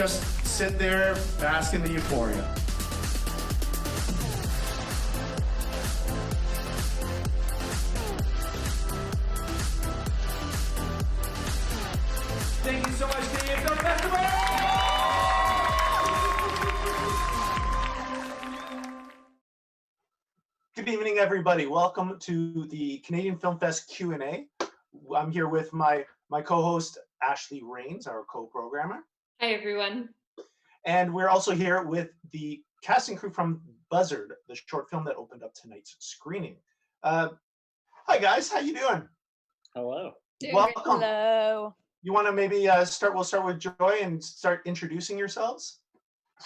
just sit there, bask in the euphoria. Thank you so much, Canadian Film Festival! Good evening, everybody. Welcome to the Canadian Film Fest Q&A. I'm here with my co-host, Ashley Rains, our co-programmer. Hi, everyone. And we're also here with the casting crew from BUZZARD, the short film that opened up tonight's screening. Hi, guys. How you doing? Hello. Welcome. Hello. You want to maybe we'll start with Joy and start introducing yourselves?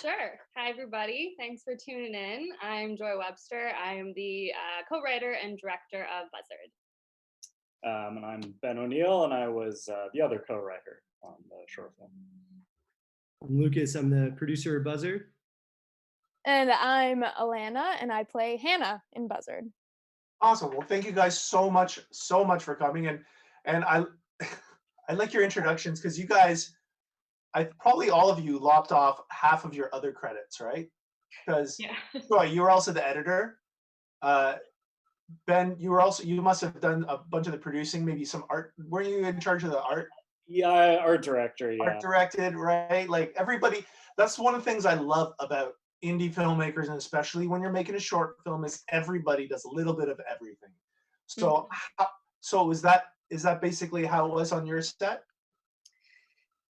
Sure. Hi, everybody. Thanks for tuning in. I'm Joy Webster. I am the co-writer and director of BUZZARD. And I'm Ben O'Neill, and I was the other co-writer on the short film. I'm Lucas. I'm the producer of BUZZARD. And I'm Alana, and I play Hannah in BUZZARD. Awesome. Well, thank you guys so much for coming. And I I like your introductions because you guys, probably all of you lopped off half of your other credits, right? Because Joy, you were also the editor. Ben, you must have done a bunch of the producing, maybe some art. Were you in charge of the art? Yeah, art director, yeah. Art directed, right? Like everybody, that's one of the things I love about indie filmmakers, and especially when you're making a short film, is everybody does a little bit of everything. So, so is that basically how it was on your set?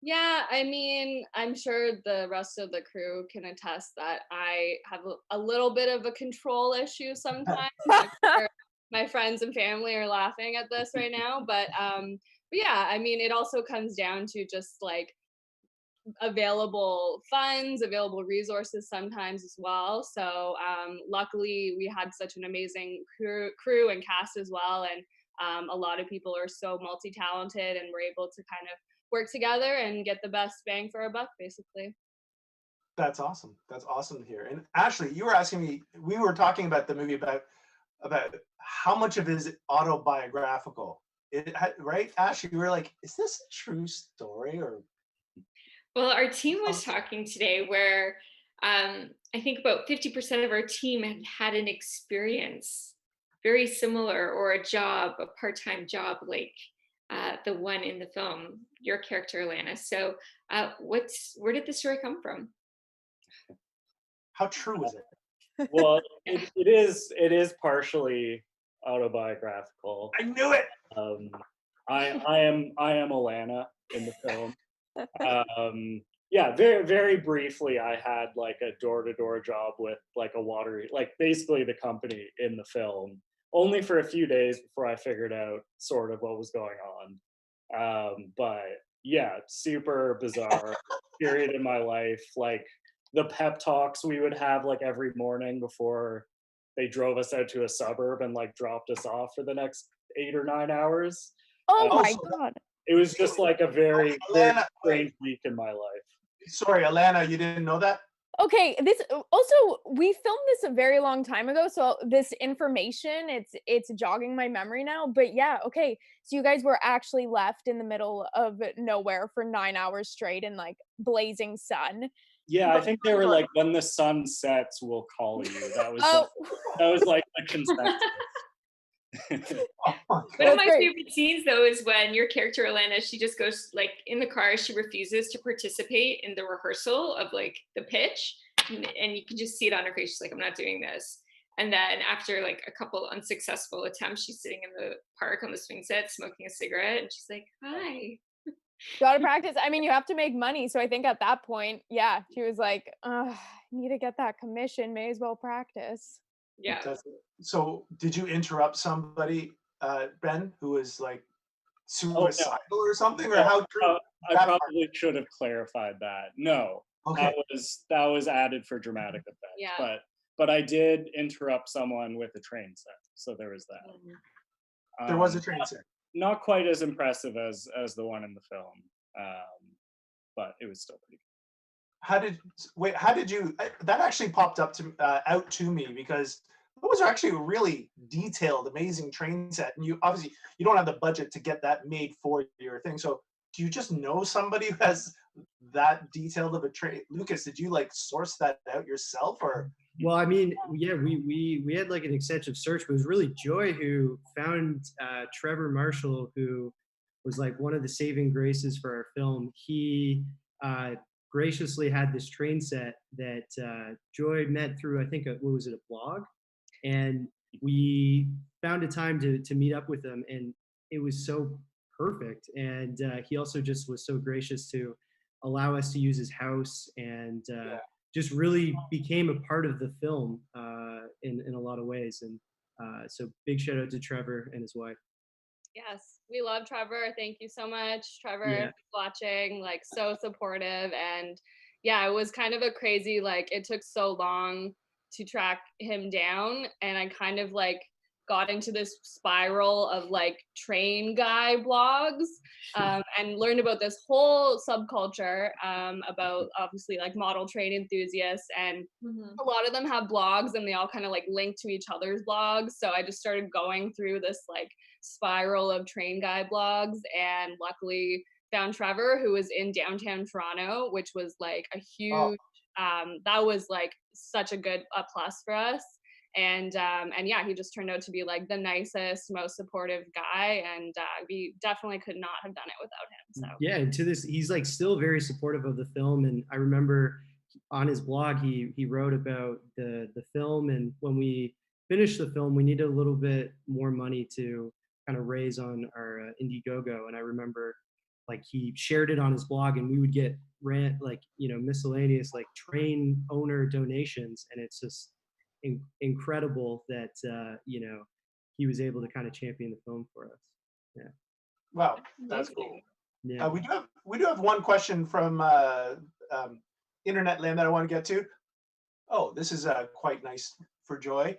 Yeah, I mean, I'm sure the rest of the crew can attest that I have a little bit of a control issue sometimes. I'm sure my friends and family are laughing at this right now, but yeah, I mean, it also comes down to just like available funds, available resources sometimes as well. So luckily we had such an amazing crew and cast as well, and a lot of people are so multi-talented, and we're able to kind of work together and get the best bang for our buck, basically. That's awesome. That's awesome to hear. And Ashley, you were asking me, we were talking about the movie about how much of it is autobiographical, right? Ashley, you were like, is this a true story? Or well, our team was talking today where I think about 50% of our team had an experience very similar, or a part-time job like the one in the film, your character, Alana. So where did the story come from? How true is it? Well, it is partially autobiographical. I knew it. I am Alana in the film. Yeah, very, very briefly, I had like a door-to-door job with like basically the company in the film, only for a few days before I figured out sort of what was going on. But yeah, super bizarre period in my life. Like the pep talks we would have like every morning before they drove us out to a suburb and like dropped us off for the next 8 or 9 hours. Oh my God. It was just like a very, very strange week in my life. Sorry, Alana, you didn't know that? Okay, this also, we filmed this a very long time ago, so this information, it's jogging my memory now. But yeah, okay, so you guys were actually left in the middle of nowhere for 9 hours straight in like blazing sun. Yeah, I think they were like, when the sun sets, we'll call you. That was like the consensus. One of my favorite scenes though is when your character Alana, she just goes like in the car, she refuses to participate in the rehearsal of like the pitch, and you can just see it on her face. She's like, I'm not doing this. And then after like a couple unsuccessful attempts, she's sitting in the park on the swing set smoking a cigarette, and she's like, hi. Gotta practice. I mean, you have to make money, so I think at that point, yeah, she was like, I need to get that commission, may as well practice. Yeah. So did you interrupt somebody, Ben, who was like suicidal or something? Or how true? I probably should have clarified that. No, okay. that was added for dramatic effect. Yeah. But I did interrupt someone with a train set, so there was that. There was a train set. Not quite as impressive as the one in the film, but it was still pretty good. How did you, that actually popped up out to me, because those are actually a really detailed, amazing train set. And you obviously, you don't have the budget to get that made for your thing. So do you just know somebody who has that detailed of a trait? Lucas, did you like source that out yourself, or? Well, I mean, yeah, we had like an extensive search, but it was really Joy who found Trevor Marshall, who was like one of the saving graces for our film. He graciously had this train set that Joy met through, I think, what was it, a blog? And we found a time to meet up with him, and it was so perfect. And he also just was so gracious to allow us to use his house, and just really became a part of the film in a lot of ways. And so big shout out to Trevor and his wife. Yes, we love Trevor. Thank you so much, Trevor, Yeah. watching, like so supportive. And yeah, it was kind of a crazy, like it took so long to track him down. And I kind of like got into this spiral of like train guy blogs and learned about this whole subculture about obviously like model train enthusiasts. And a lot of them have blogs and they all kind of like link to each other's blogs. So I just started going through this like spiral of train guy blogs, and luckily found Trevor, who was in downtown Toronto, which was like a huge that was like such a good plus for us. And yeah, he just turned out to be like the nicest, most supportive guy, and we definitely could not have done it without him. So yeah, and to this, he's like still very supportive of the film. And I remember on his blog he wrote about the film, and when we finished the film, we needed a little bit more money to kind of raise on our Indiegogo. And I remember like he shared it on his blog, and we would get miscellaneous like train owner donations, and it's just incredible that he was able to kind of champion the film for us. Yeah. Wow, that's cool. Yeah. We do have one question from internet land that I want to get to. Oh, this is quite nice for Joy.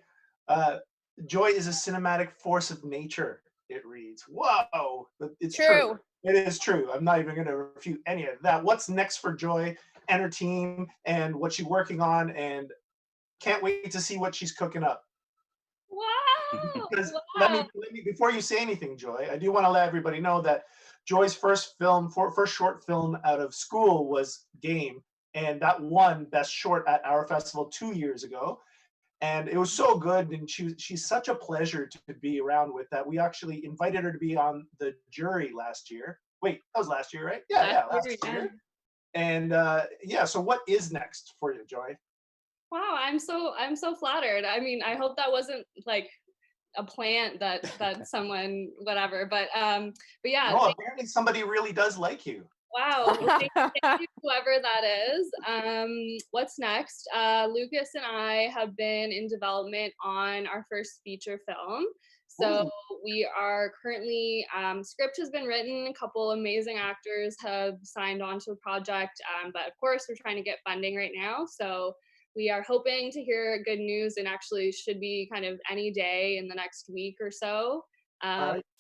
Joy is a cinematic force of nature, it reads. Whoa, it's true. It is true. I'm not even going to refute any of that. What's next for Joy and her team, and what she's working on, and can't wait to see what she's cooking up. Wow. Because let me before you say anything, Joy, I do want to let everybody know that Joy's first short film out of school was Game, and that won Best Short at our festival 2 years ago. And it was so good, and she's such a pleasure to be around with that. We actually invited her to be on the jury last year. Wait, that was last year, right? Yeah, last year. And so what is next for you, Joy? Wow, I'm so flattered. I mean, I hope that wasn't like a plant that someone whatever, but yeah. No, apparently somebody really does like you. Wow, thank you, whoever that is. What's next? Lucas and I have been in development on our first feature film. So we are currently, script has been written, a couple amazing actors have signed on to the project, but of course we're trying to get funding right now. So we are hoping to hear good news, and actually should be kind of any day in the next week or so.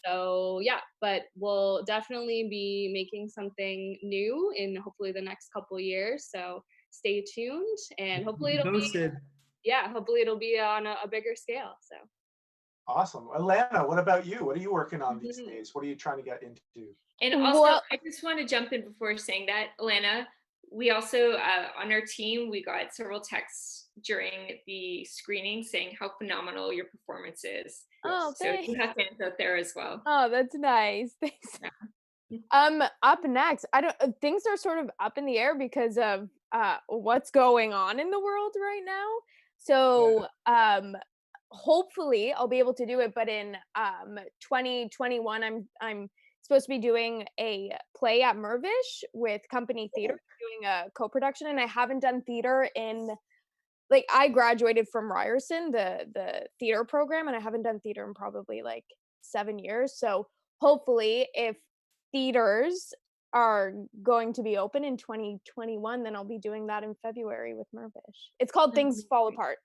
So yeah, but we'll definitely be making something new in hopefully the next couple of years. So stay tuned, and hopefully it'll be on a bigger scale. So awesome. Alana, what about you? What are you working on these days? What are you trying to get into? And also, I just want to jump in before saying that, Alana, we also, on our team, we got several texts during the screening saying how phenomenal your performance is. Oh, so thanks. you have fans out there as well. Oh, that's nice. Thanks. Up next, things are sort of up in the air because of what's going on in the world right now. So hopefully I'll be able to do it, but in 2021 I'm supposed to be doing a play at Mervish with Company Theater, doing a co-production, and I haven't done theater in, like, I graduated from Ryerson, the theater program, and I haven't done theater in probably like 7 years. So hopefully if theaters are going to be open in 2021, then I'll be doing that in February with Mervish. It's called Things Fall Apart.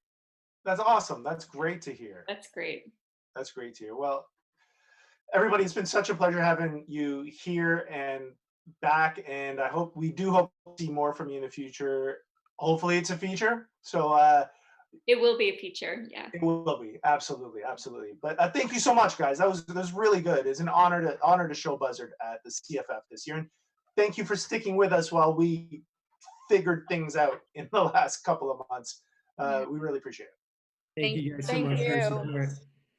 That's awesome. That's great to hear. That's great. That's great to hear. Well, everybody, it's been such a pleasure having you here and back, and we do hope to see more from you in the future. Hopefully it's a feature. So it will be a feature. Yeah, it will be. Absolutely. But thank you so much, guys. That was really good. It's an honor to show Buzzard at the CFF this year. And thank you for sticking with us while we figured things out in the last couple of months. We really appreciate it. Thank you guys so Thank much for your you. support.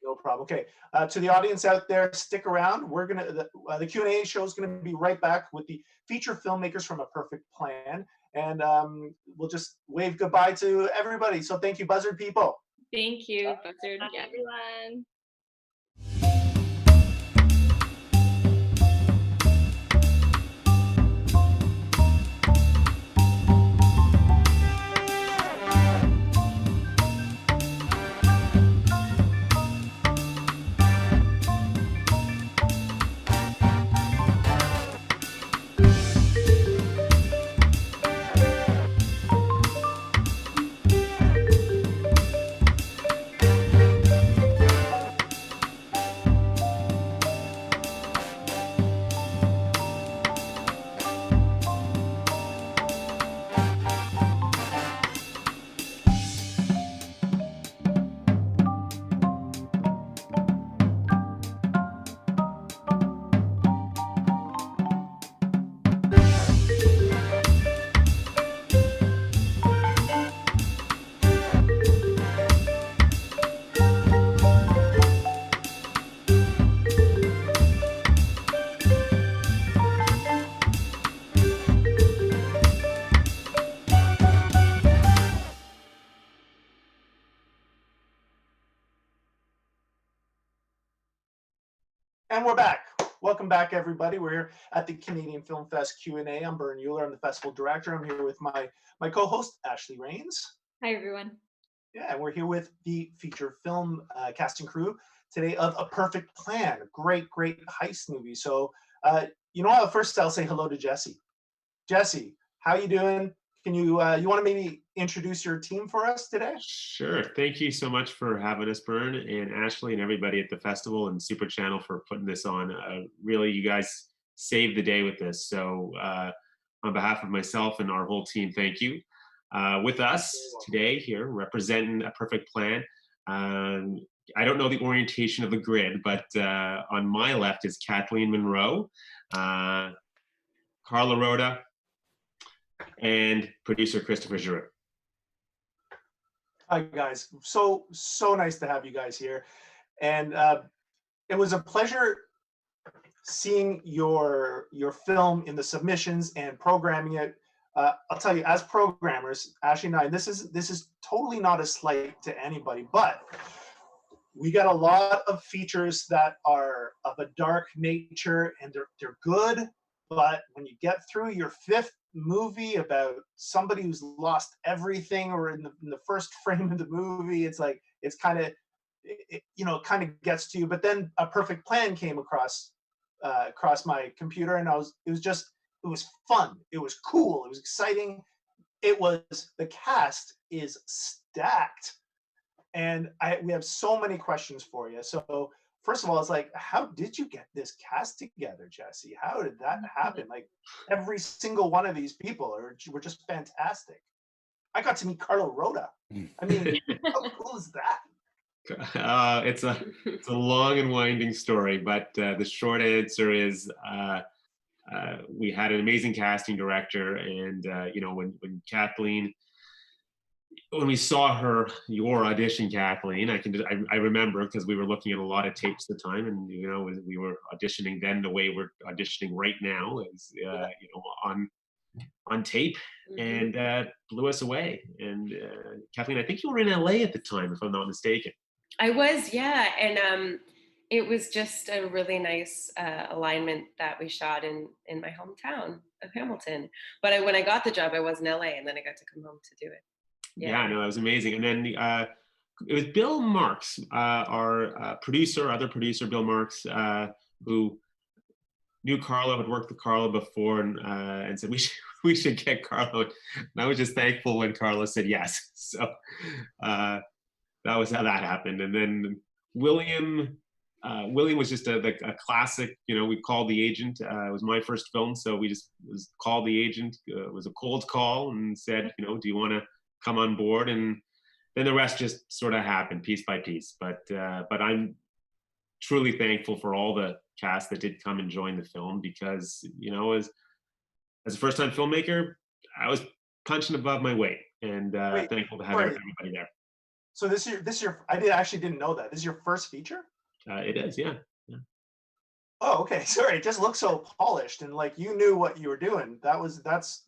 No problem. Okay, to the audience out there, stick around. We're gonna the Q&A show is gonna be right back with the feature filmmakers from A Perfect Plan, and we'll just wave goodbye to everybody. So thank you, Buzzard people. Thank you, Buzzard. Bye, Yeah. everyone. And we're back. Welcome back, everybody. We're here at the Canadian Film Fest Q&A. I'm Bern Euler. I'm the festival director. I'm here with my co-host, Ashley Rains. Hi, everyone. Yeah, and we're here with the feature film cast and crew today of A Perfect Plan, a great heist movie. So, you know, first I'll say hello to Jesse. Jesse, how you doing? Can you you want to maybe introduce your team for us today? Sure. Thank you so much for having us, Bern, and Ashley, and everybody at the festival and Super Channel for putting this on. Really, you guys saved the day with this. So, on behalf of myself and our whole team, thank you. With us today here, representing A Perfect Plan. I don't know the orientation of the grid, but on my left is Kathleen Monroe, Carla Rhoda, and producer Christopher Giroux. Hi guys, so nice to have you guys here, and it was a pleasure seeing your film in the submissions and programming it. I'll tell you, as programmers, Ashley and I, this is totally not a slight to anybody, but we got a lot of features that are of a dark nature, and they're good. But when you get through your fifth movie about somebody who's lost everything, or in the first frame of the movie, it's like it's kind of you know, it kind of gets to you. But then A Perfect Plan came across my computer, and it was fun, it was cool, it was exciting. The cast is stacked, and we have so many questions for you. So first of all, it's like, how did you get this cast together, Jesse? How did that happen? Like, every single one of these people were just fantastic. I got to meet Carlo Rhoda. I mean, how cool is that? It's a long and winding story, but the short answer is we had an amazing casting director, and you know, when Kathleen, when we saw your audition, Kathleen, I remember, because we were looking at a lot of tapes at the time, and you know, we were auditioning then the way we're auditioning right now, is you know, on tape, and blew us away. And Kathleen, I think you were in LA at the time, if I'm not mistaken. I was, yeah, and it was just a really nice alignment that we shot in my hometown of Hamilton. But when I got the job, I was in LA, and then I got to come home to do it. Yeah, no, it was amazing. And then it was Bill Marks, our other producer, Bill Marks, who knew Carlo, had worked with Carlo before, and said we should get Carlo. And I was just thankful when Carlo said yes. So that was how that happened. And then William was just a classic. You know, we called the agent. It was my first film, so we just called the agent. It was a cold call, and said, you know, do you want to come on board? And then the rest just sort of happened piece by piece. But I'm truly thankful for all the cast that did come and join the film, because, you know, as as a first-time filmmaker, I was punching above my weight, and Wait, thankful to have sorry. everybody there. So actually didn't know that. This is your first feature? It is, yeah. Oh, okay. Sorry. It just looks so polished and like you knew what you were doing. That's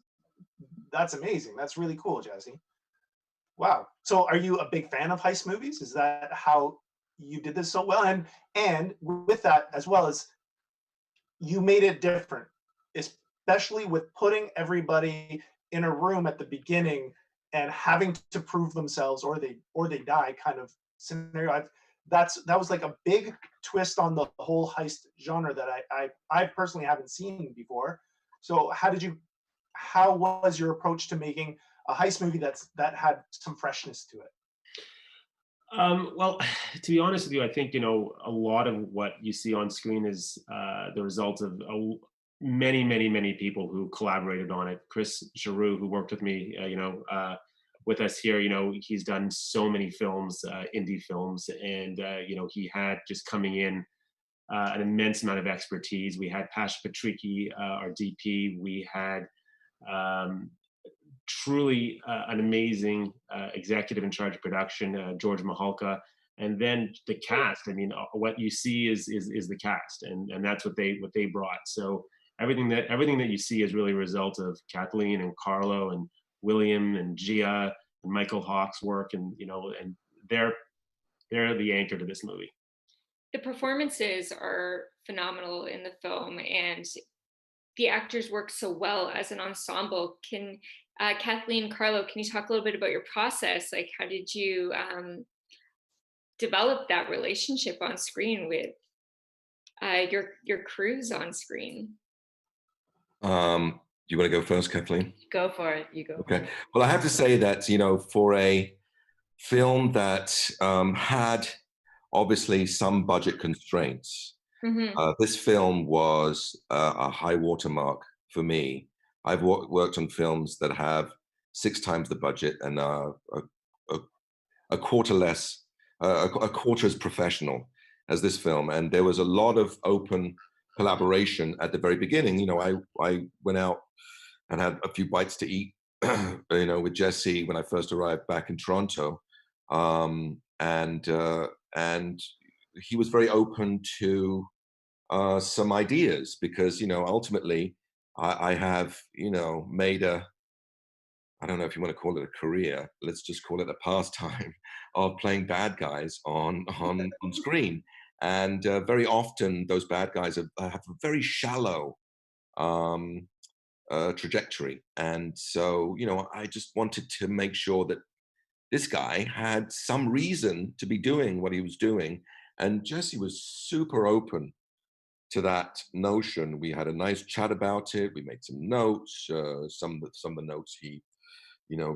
amazing. That's really cool, Jesse. Wow. So are you a big fan of heist movies? Is that how you did this so well? And with that, as well as you made it different, especially with putting everybody in a room at the beginning and having to prove themselves or they die kind of scenario. That was like a big twist on the whole heist genre that I personally haven't seen before. So how was your approach to making a heist movie that had some freshness to it? Well, to be honest with you, I think a lot of what you see on screen is the result of many, many, many people who collaborated on it. Chris Giroux, who worked with me, with us here, he's done so many films, indie films, and he had just coming in an immense amount of expertise. We had Pasha Patricki, our DP. We had truly an amazing executive in charge of production, George Mahalka, and then the cast. I mean, what you see is the cast, and that's what they brought. So everything that you see is really a result of Kathleen and Carlo and William and Gia and Michael Hawke's work, and and they're the anchor to this movie. The performances are phenomenal in the film, and the actors work so well as an ensemble. Can Kathleen, Carlo, can you talk a little bit about your process? Like, how did you develop that relationship on screen with your crews on screen? Do you want to go first, Kathleen? Go for it. You go. Okay. Well, I have to say that, for a film that had obviously some budget constraints, this film was a high watermark for me. I've worked on films that have 6 times the budget and a quarter less, a quarter as professional as this film. And there was a lot of open collaboration at the very beginning. I went out and had a few bites to eat, with Jesse when I first arrived back in Toronto, and he was very open to some ideas because ultimately I have made I don't know if you want to call it a career, let's just call it a pastime of playing bad guys on screen, and very often those bad guys have a very shallow trajectory. And so, I just wanted to make sure that this guy had some reason to be doing what he was doing. And Jesse was super open to that notion. We had a nice chat about it. We made some notes. Some of the notes he,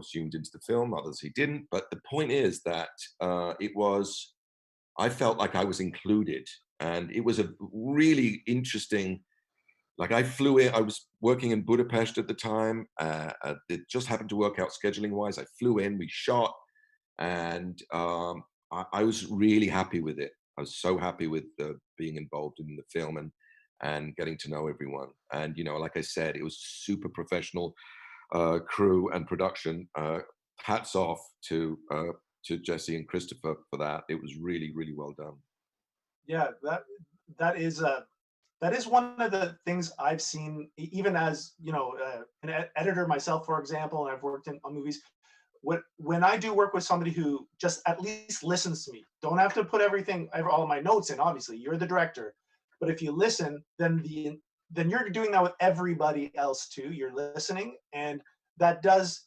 zoomed into the film, others he didn't. But the point is that I felt like I was included. And it was a really interesting, like I flew in, I was working in Budapest at the time. It just happened to work out scheduling wise. I flew in, we shot, and I was really happy with it. I was so happy with being involved in the film and getting to know everyone. And, like I said, it was super professional crew and production. Hats off to Jesse and Christopher for that. It was really, really well done. Yeah, that is one of the things I've seen, even as an editor myself, for example, and I've worked on movies. When I do work with somebody who just at least listens to me, don't have to put all of my notes in. Obviously, you're the director, but if you listen, then you're doing that with everybody else too. You're listening, and that does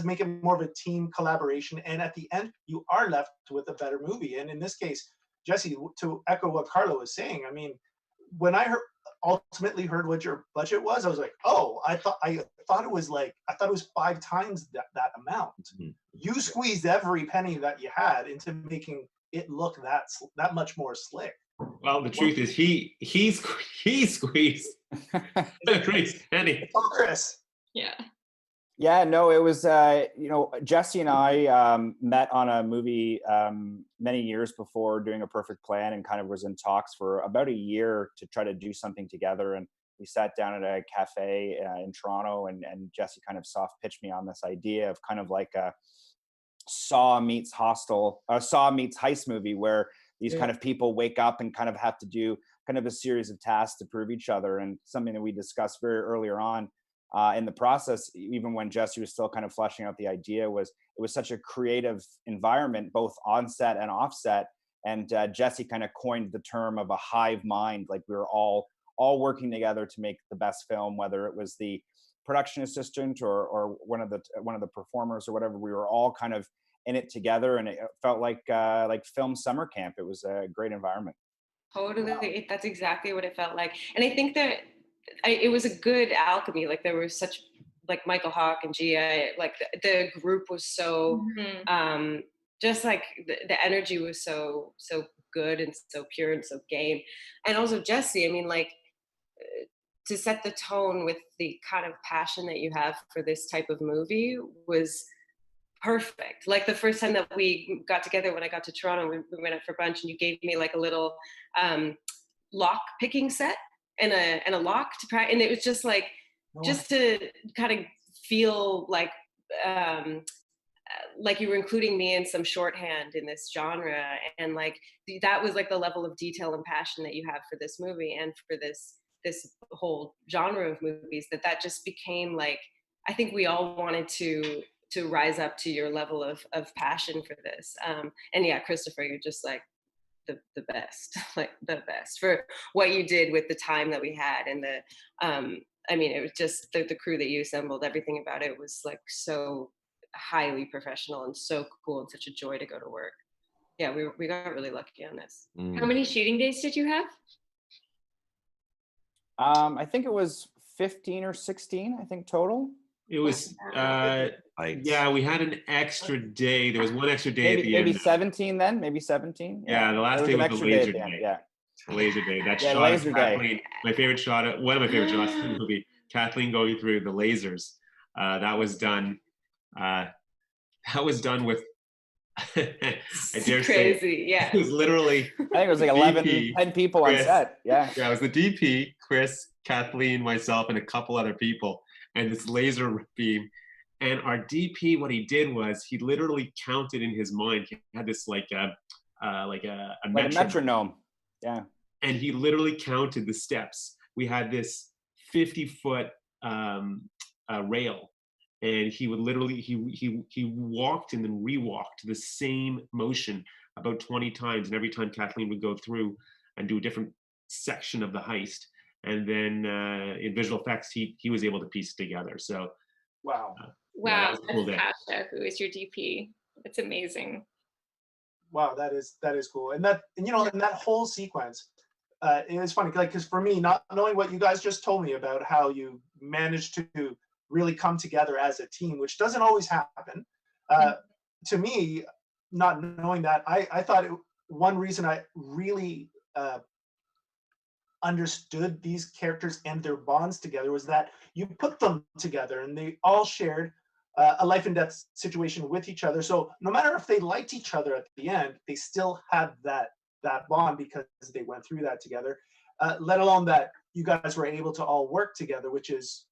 make it more of a team collaboration. And at the end, you are left with a better movie. And in this case, Jesse, to echo what Carlo was saying, I mean, when I ultimately heard what your budget was, I was like, oh, I thought it was 5 times that amount. Mm-hmm. You squeezed every penny that you had into making it look that much more slick. Well, the truth is, he squeezed every penny. Oh, Chris. Yeah. Yeah, no, it was, Jesse and I met on a movie many years before doing A Perfect Plan, and kind of was in talks for about a year to try to do something together. And we sat down at a cafe in Toronto, and Jesse kind of soft pitched me on this idea of kind of like a Saw meets Saw meets heist movie, where these kind of people wake up and kind of have to do kind of a series of tasks to prove each other. And something that we discussed very earlier on in the process, even when Jesse was still kind of fleshing out the idea, was it was such a creative environment, both on set and off set. And Jesse kind of coined the term of a hive mind, like we were all working together to make the best film, whether it was the production assistant or one of the performers or whatever. We were all kind of in it together, and it felt like film summer camp. It was a great environment. Totally, that's exactly what it felt like. And I think that it was a good alchemy. Like there was such, like Michael Hawke and Gia, like the group was so just like the energy was so good and so pure and so game. And also Jesse, I mean, like to set the tone with the kind of passion that you have for this type of movie was perfect. Like the first time that we got together, when I got to Toronto, we went out for brunch, and you gave me like a little lock picking set and a lock to practice, and it was just like just to kind of feel like you were including me in some shorthand in this genre, and like that was like the level of detail and passion that you have for this movie and for this whole genre of movies, that just became like, I think we all wanted to rise up to your level of passion for this. And yeah, Christopher, you're just like the best, like the best for what you did with the time that we had. And I mean, it was just the crew that you assembled, everything about it was like so highly professional and so cool and such a joy to go to work. Yeah, we got really lucky on this. How many shooting days did you have? I think it was 15 or 16, I think total. It was, yeah, we had an extra day. There was one extra day at the end. Maybe 17 then, maybe 17. Yeah, the last day was the laser day. Yeah. Laser day. That Yeah, shot laser of day. Kathleen, my favorite shot, one of my favorite shots in the movie, Kathleen going through the lasers. That was done with I dare crazy, say, yeah. it was literally, I think it was like 11, 10 people Chris, on set. Yeah. Yeah, it was the DP, Chris, Kathleen, myself, and a couple other people, and this laser beam. And our DP, what he did was he literally counted in his mind. He had this like a metronome. Yeah. And he literally counted the steps. We had this 50-foot rail, and he would literally he walked and then re-walked the same motion about 20 times, and every time Kathleen would go through and do a different section of the heist, and then in visual effects he was able to piece it together. So wow. Wow, that was a cool day. Natasha, who is your DP. It's amazing. Wow, that is cool. And you know, in that whole sequence, it is funny, like, because for me, not knowing what you guys just told me about how you managed to really come together as a team, which doesn't always happen. To me, not knowing that, I thought one reason I really understood these characters and their bonds together was that you put them together and they all shared a life and death situation with each other. So no matter if they liked each other at the end, they still had that bond because they went through that together. Let alone that you guys were able to all work together, which is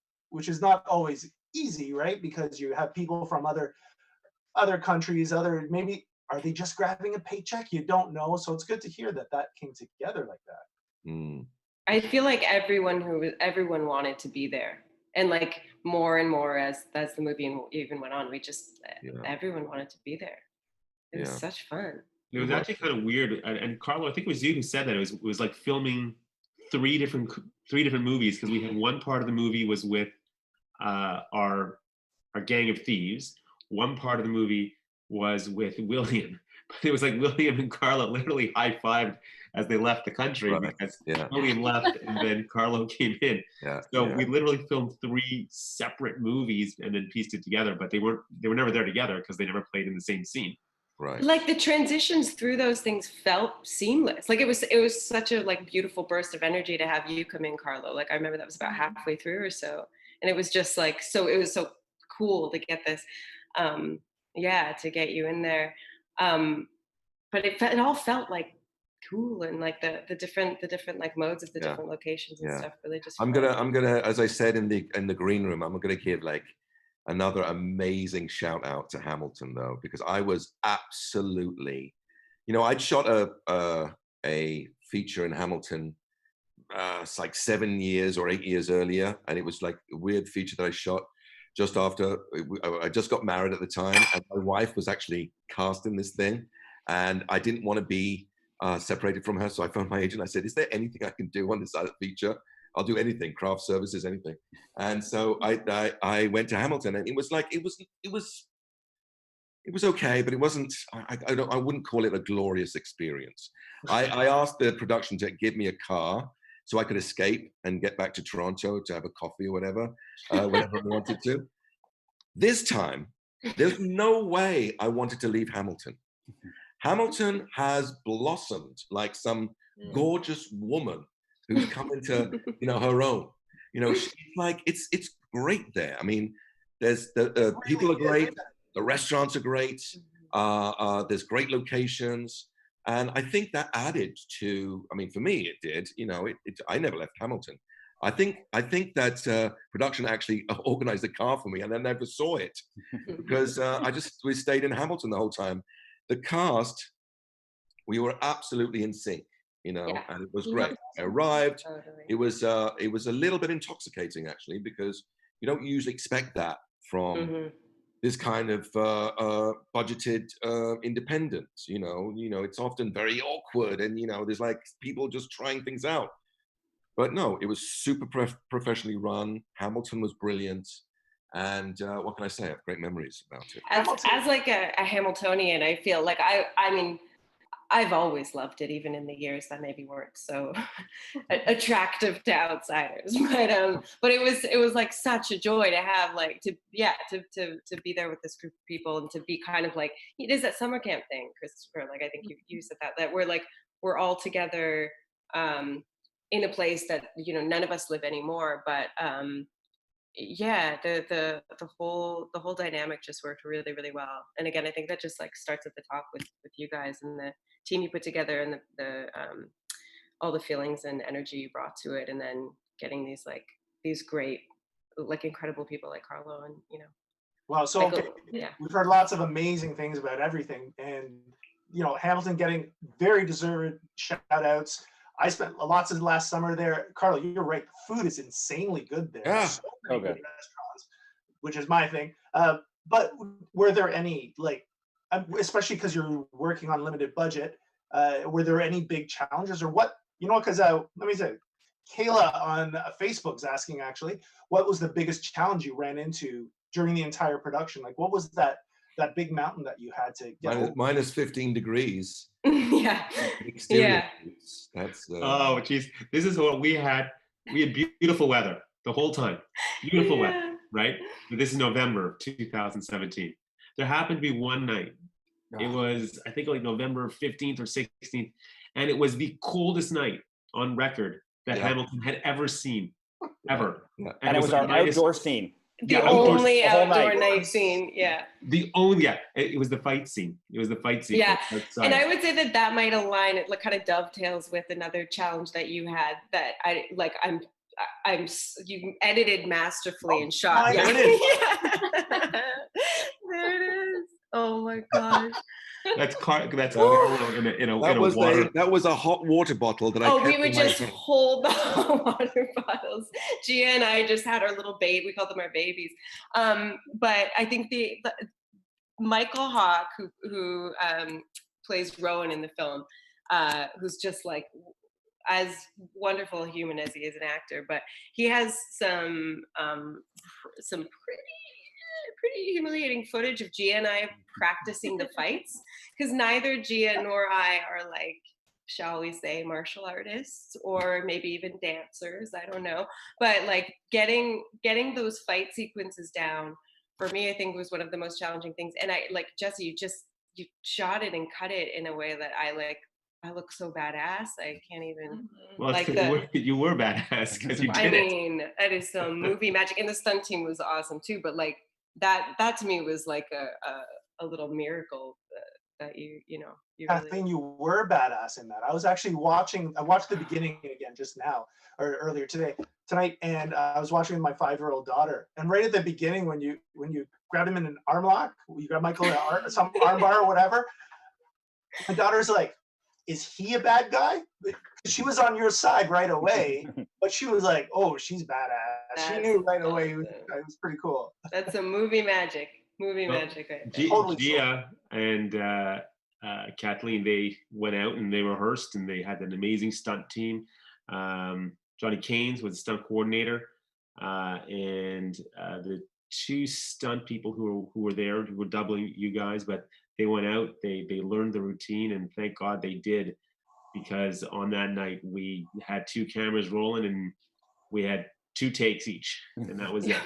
not always easy, right? Because you have people from other countries, maybe are they just grabbing a paycheck? You don't know. So it's good to hear that came together like that. Mm. I feel like everyone wanted to be there, and like more and more as the movie even went on, we just everyone wanted to be there. It was such fun. It was actually kind of weird, and Carlo, I think it was you who said that it was like filming three different movies, because we had one part of the movie was with our gang of thieves. One part of the movie was with William, but it was like William and Carlo literally high-fived as they left the country, because William left and then Carlo came in. We literally filmed three separate movies and then pieced it together, but they were never there together because they never played in the same scene. Right. Like the transitions through those things felt seamless. Like it was such a like beautiful burst of energy to have you come in, Carlo. Like I remember that was about halfway through or so, and it was just like it was so cool to get this, to get you in there. But it all felt like cool, and like the different like modes of the Yeah. different locations and Yeah. stuff really just I'm flow. gonna, as I said in the green room, I'm gonna give like another amazing shout out to Hamilton though, because I was absolutely, I'd shot a feature in Hamilton. It's like 7 years or 8 years earlier, and it was like a weird feature that I shot just after I just got married at the time, and my wife was actually cast in this thing, and I didn't want to be separated from her, so I phoned my agent. I said, "Is there anything I can do on this other feature? I'll do anything, craft services, anything." And so I went to Hamilton, and it was like it was okay, but it wasn't. I wouldn't call it a glorious experience. I asked the production to give me a car so I could escape and get back to Toronto to have a coffee or whatever, whenever I wanted to. This time, there's no way I wanted to leave Hamilton. Hamilton has blossomed like some gorgeous woman who's come into her own. She's like it's great there. I mean, there's the people are great, the restaurants are great, there's great locations, and I think that added to. I mean, for me, it did. I never left Hamilton. I think that production actually organized a car for me, and I never saw it because we stayed in Hamilton the whole time. The cast, we were absolutely in sync, Yeah. and it was great. I arrived. Totally. It was a little bit intoxicating actually, because you don't usually expect that from this kind of budgeted independence. It's often very awkward, and there's like people just trying things out. But no, it was super professionally run. Hamilton was brilliant. And what can I say? I have great memories about it. As like a Hamiltonian, I feel like I mean, I've always loved it, even in the years that maybe weren't so attractive to outsiders. But it was like such a joy to have to be there with this group of people, and to be kind of like, it is that summer camp thing, Christopher. Like I think you said that we're all together in a place that none of us live anymore, but yeah, the whole dynamic just worked really, really well. And again, I think that just like starts at the top with you guys and the team you put together, and the all the feelings and energy you brought to it, and then getting these great, like incredible people like Carlo and Wow. So Michael, okay, yeah. we've heard lots of amazing things about everything, and Hamilton getting very deserved shout outs. I spent lots of last summer there. Carlo, you're right. The food is insanely good there. Yeah. So many So good. good restaurants, which is my thing. But were there any, especially because you're working on limited budget, were there any big challenges or what? Because let me say, Kayla on Facebook's asking actually, what was the biggest challenge you ran into during the entire production? Like, what was that big mountain that you had to get over? Minus 15 degrees. Yeah. Exterior. Yeah. That's Oh, geez. This is what we had. We had beautiful weather the whole time. Beautiful weather, right? This is November of 2017. There happened to be one night. It was, I think, like November 15th or 16th. And it was the coldest night on record that Hamilton had ever seen, ever. Yeah. And it was our outdoor scene. The outdoors, only the whole outdoor night. night scene, yeah. It was the fight scene. It was the fight scene. Yeah, and I would say that might align. It kind of dovetails with another challenge that you had. That you edited masterfully and shot. There Yeah. it is. Yeah. There it is. Oh my gosh. That's Carlo in a water. That was a hot water bottle that I kept We would in my just hand. hold the water bottles. Gia and I just had our little baby. We called them our babies. But I think the Michael Hawke, who plays Rowan in the film, who's just like as wonderful a human as he is an actor, but he has some pretty humiliating footage of Gia and I practicing the fights, because neither Gia nor I are like, shall we say, martial artists or maybe even dancers, I don't know, but like getting those fight sequences down for me, I think, was one of the most challenging things. And I, like, Jesse, you shot it and cut it in a way that I look so badass. I can't even. Well, you were badass because you did it. I mean, that is some movie magic, and the stunt team was awesome too. But like that to me was like a little miracle that you know, you Kathleen, really. you were badass in that. I was actually I watched the beginning again just now, or earlier tonight, and I was watching with my 5-year-old daughter. And right at the beginning, when you grabbed him in an arm lock, you grab Michael in some arm bar or whatever, my daughter's like, "Is he a bad guy?" She was on your side right away, but she was like, "Oh, she's badass." She knew right away. It was pretty cool. That's some movie magic. Movie Well, magic right there. Totally Gia and Kathleen, they went out and they rehearsed, and they had an amazing stunt team. Johnny Keynes was the stunt coordinator, and the 2 stunt people who were there, who were doubling you guys, but they went out, they learned the routine, and thank God they did, because on that night we had 2 cameras rolling and we had 2 takes each, and that was it.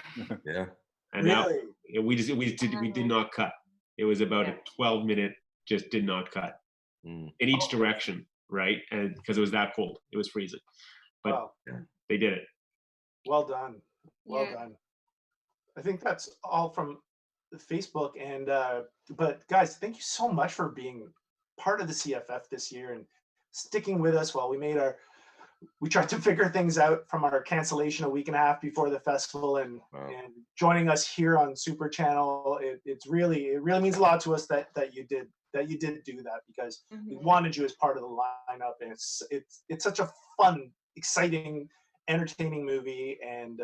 Yeah. And Really? we did not cut. It was about a 12-minute, just did not cut in each direction, right? And because it was that cold, it was freezing, but Wow. they did it. Well done. Well done. I think that's all from Facebook. And but guys, thank you so much for being part of the CFF this year and sticking with us while we tried to figure things out from our cancellation a week and a half before the festival, and joining us here on Super Channel. It really means a lot to us that you did do that, because we wanted you as part of the lineup, and it's such a fun, exciting, entertaining movie. And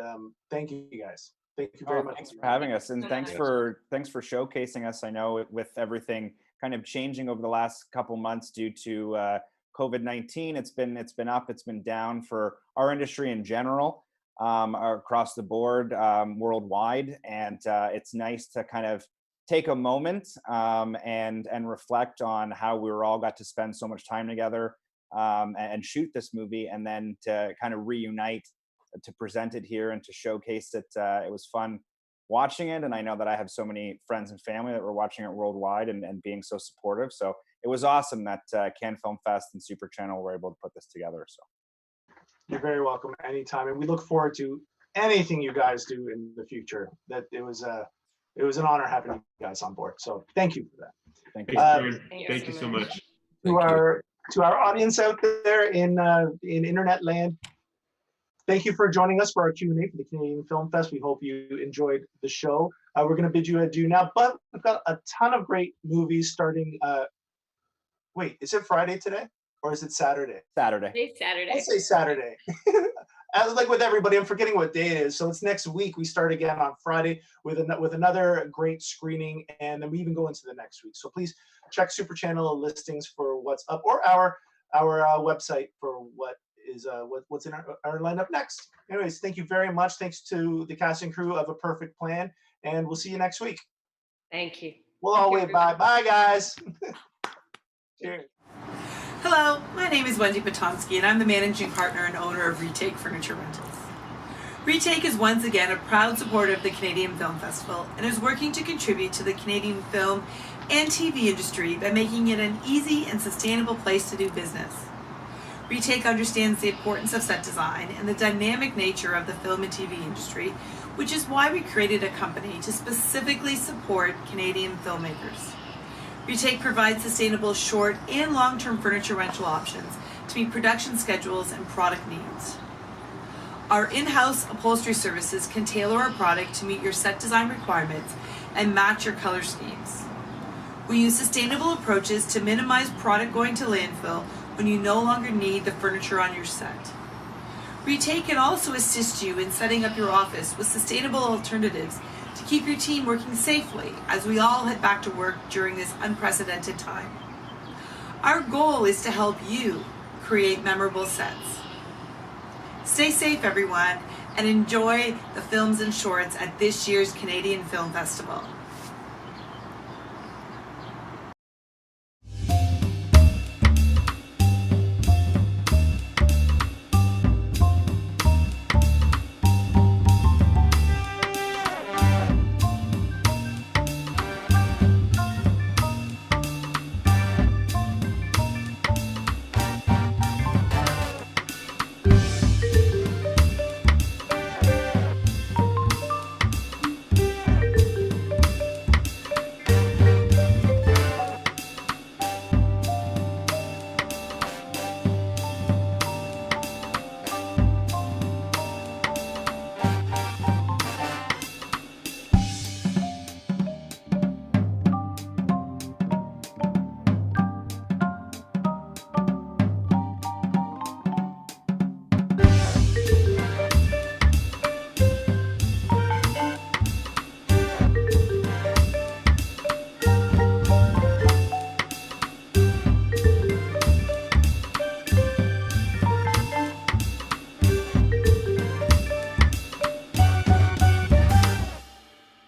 thank you guys. Thank you very much. Thanks for having us, and thanks for showcasing us. I know with everything kind of changing over the last couple months due to COVID-19, it's been up, it's been down for our industry in general, across the board, worldwide, and it's nice to kind of take a moment and reflect on how we all got to spend so much time together and shoot this movie, and then to kind of reunite to present it here and to showcase it. It was fun watching it, and I know that I have so many friends and family that were watching it worldwide and being so supportive. So it was awesome that Cannes Film Fest and Super Channel were able to put this together. So you're very welcome anytime, and we look forward to anything you guys do in the future. That it was an honor having you guys on board. So thank you for that. Thank you so much. To our audience out there in internet land, thank you for joining us for our Q&A for the Canadian Film Fest. We hope you enjoyed the show. We're going to bid you adieu now, but we've got a ton of great movies starting. Wait, is it Friday today or is it Saturday? Saturday. It's Saturday. I say Saturday. Like with everybody, I'm forgetting what day it is. So it's next week. We start again on Friday with another great screening, and then we even go into the next week. So please check Super Channel listings for what's up, or our website for what's in our lineup next. Anyways, thank you very much. Thanks to the cast and crew of A Perfect Plan, and we'll see you next week. Thank you. We'll all wave bye. Bye, guys. Cheers. Hello, my name is Wendy Potonsky, and I'm the managing partner and owner of Retake Furniture Rentals. Retake is once again a proud supporter of the Canadian Film Festival and is working to contribute to the Canadian film and TV industry by making it an easy and sustainable place to do business. Retake understands the importance of set design and the dynamic nature of the film and TV industry, which is why we created a company to specifically support Canadian filmmakers. Retake provides sustainable short and long-term furniture rental options to meet production schedules and product needs. Our in-house upholstery services can tailor our product to meet your set design requirements and match your color schemes. We use sustainable approaches to minimize product going to landfill when you no longer need the furniture on your set. Retake can also assist you in setting up your office with sustainable alternatives to keep your team working safely as we all head back to work during this unprecedented time. Our goal is to help you create memorable sets. Stay safe, everyone, and enjoy the films and shorts at this year's Canadian Film Festival.